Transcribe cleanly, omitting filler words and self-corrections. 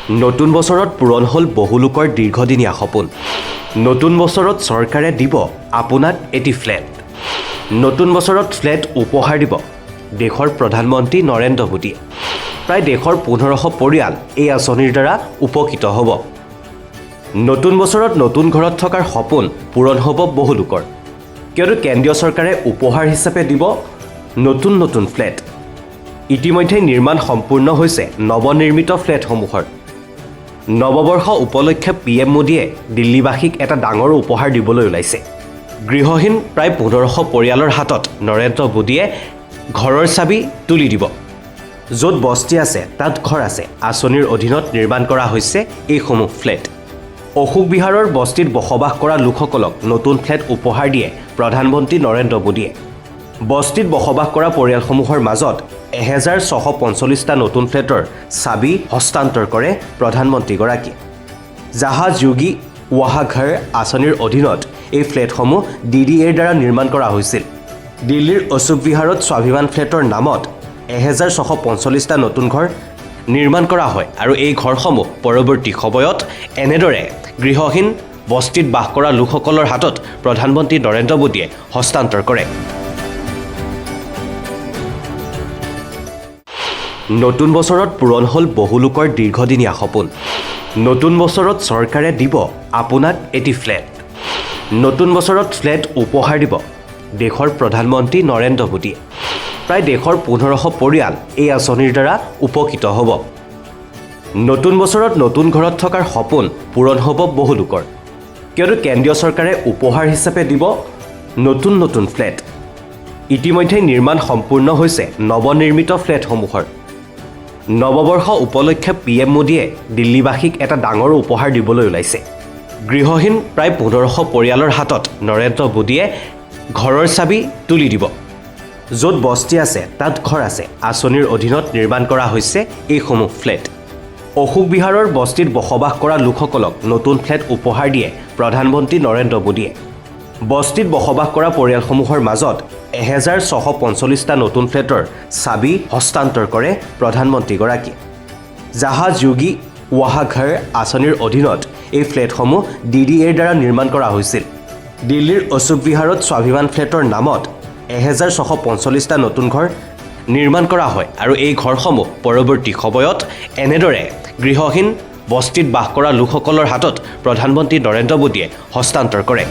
নতুন বছৰত পূৰণ হ'ল বহু লোকৰ দীৰ্ঘদিনীয়া সপোন। নতুন বছৰত চৰকাৰে দিব আপোনাক এটি ফ্লেট। নতুন বছৰত ফ্লেট উপহাৰ দিব দেশৰ প্ৰধানমন্ত্ৰী নৰেন্দ্ৰ মোদীয়ে। প্ৰায় দেশৰ 1500 পৰিয়াল এই আঁচনিৰ দ্বাৰা উপকৃত হ'ব। নতুন বছৰত নতুন ঘৰত থকাৰ সপোন পূৰণ হ'ব বহু লোকৰ, কিয়নো কেন্দ্ৰীয় চৰকাৰে উপহাৰ হিচাপে দিব নতুন নতুন ফ্লেট। ইতিমধ্যে নিৰ্মাণ সম্পূৰ্ণ হৈছে নৱনিৰ্মিত ফ্লেটসমূহৰ। নৱবৰ্ষ উপলক্ষে PM মোদীয়ে দিল্লীবাসীক এটা ডাঙৰ উপহাৰ দিবলৈ ওলাইছে। গৃহহীন প্ৰায় 1500 পৰিয়ালৰ হাতত নৰেন্দ্ৰ মোদীয়ে ঘৰৰ চাবি তুলি দিব। য'ত বস্তি আছে তাত ঘৰ আছে আঁচনিৰ অধীনত নিৰ্মাণ কৰা হৈছে এইসমূহ ফ্লেট। অশোক বিহাৰৰ বস্তিত বসবাস কৰা লোকসকলক নতুন ফ্লেট উপহাৰ দিয়ে প্ৰধানমন্ত্ৰী নৰেন্দ্ৰ মোদীয়ে। বস্তিত বসবাস কৰা পৰিয়ালসমূহৰ মাজত 1645টা নতুন ফ্লেটৰ চাবি হস্তান্তৰ কৰে প্ৰধানমন্ত্ৰীগৰাকীয়ে। জাহা যোগী ৱাহা ঘৰ আঁচনিৰ অধীনত এই ফ্লেটসমূহ DDAৰ দ্বাৰা নিৰ্মাণ কৰা হৈছিল। দিল্লীৰ অশোক বিহাৰত স্বাভিমান ফ্লেটৰ নামত 1645টা নতুন ঘৰ নিৰ্মাণ কৰা হয় আৰু এই ঘৰসমূহ পৰৱৰ্তী সময়ত এনেদৰে গৃহহীন বস্তিত বাস কৰা লোকসকলৰ হাতত প্ৰধানমন্ত্ৰী নৰেন্দ্ৰ মোদীয়ে হস্তান্তৰ কৰে। নতুন বছৰত পূৰণ হ'ল বহু লোকৰ দীৰ্ঘদিনীয়া সপোন। নতুন বছৰত চৰকাৰে দিব আপোনাক এটি ফ্লেট। নতুন বছৰত ফ্লেট উপহাৰ দিব দেশৰ প্ৰধানমন্ত্ৰী নৰেন্দ্ৰ মোদীয়ে। প্ৰায় দেশৰ 1500 পৰিয়াল এই আঁচনিৰ দ্বাৰা উপকৃত হ'ব। নতুন বছৰত নতুন ঘৰত থকাৰ সপোন পূৰণ হ'ব বহু লোকৰ, কিয়নো কেন্দ্ৰীয় চৰকাৰে উপহাৰ হিচাপে দিব নতুন নতুন ফ্লেট। ইতিমধ্যে নিৰ্মাণ সম্পূৰ্ণ হৈছে নৱনিৰ্মিত ফ্লেটসমূহৰ। নৱবৰ্ষ উপলক্ষে PM মোদীয়ে দিল্লীবাসীক এটা ডাঙৰ উপহাৰ দিবলৈ ওলাইছে। গৃহহীন প্ৰায় 1500 পৰিয়ালৰ হাতত নৰেন্দ্ৰ মোদীয়ে ঘৰৰ চাবি তুলি দিব। য'ত বস্তি আছে তাত ঘৰ আছে আঁচনিৰ অধীনত নিৰ্মাণ কৰা হৈছে এইসমূহ ফ্লেট। অশোক বিহাৰৰ বস্তিত বসবাস কৰা লোকসকলক নতুন ফ্লেট উপহাৰ দিয়ে প্ৰধানমন্ত্ৰী নৰেন্দ্ৰ মোদীয়ে। বস্তিত বসবাস কৰা পৰিয়ালসমূহৰ মাজত 1645টা নতুন ফ্লেটৰ চাবি হস্তান্তৰ কৰে প্ৰধানমন্ত্ৰীগৰাকীয়ে। জাহা যোগী ৱাহা ঘৰ আঁচনিৰ অধীনত এই ফ্লেটসমূহ DDAৰ দ্বাৰা নিৰ্মাণ কৰা হৈছিল। দিল্লীৰ অশোক বিহাৰত স্বাভিমান ফ্লেটৰ নামত 1645টা নতুন ঘৰ নিৰ্মাণ কৰা হয় আৰু এই ঘৰসমূহ পৰৱৰ্তী সময়ত এনেদৰে গৃহহীন বস্তিত বাস কৰা লোকসকলৰ হাতত প্ৰধানমন্ত্ৰী নৰেন্দ্ৰ মোদীয়ে হস্তান্তৰ কৰে।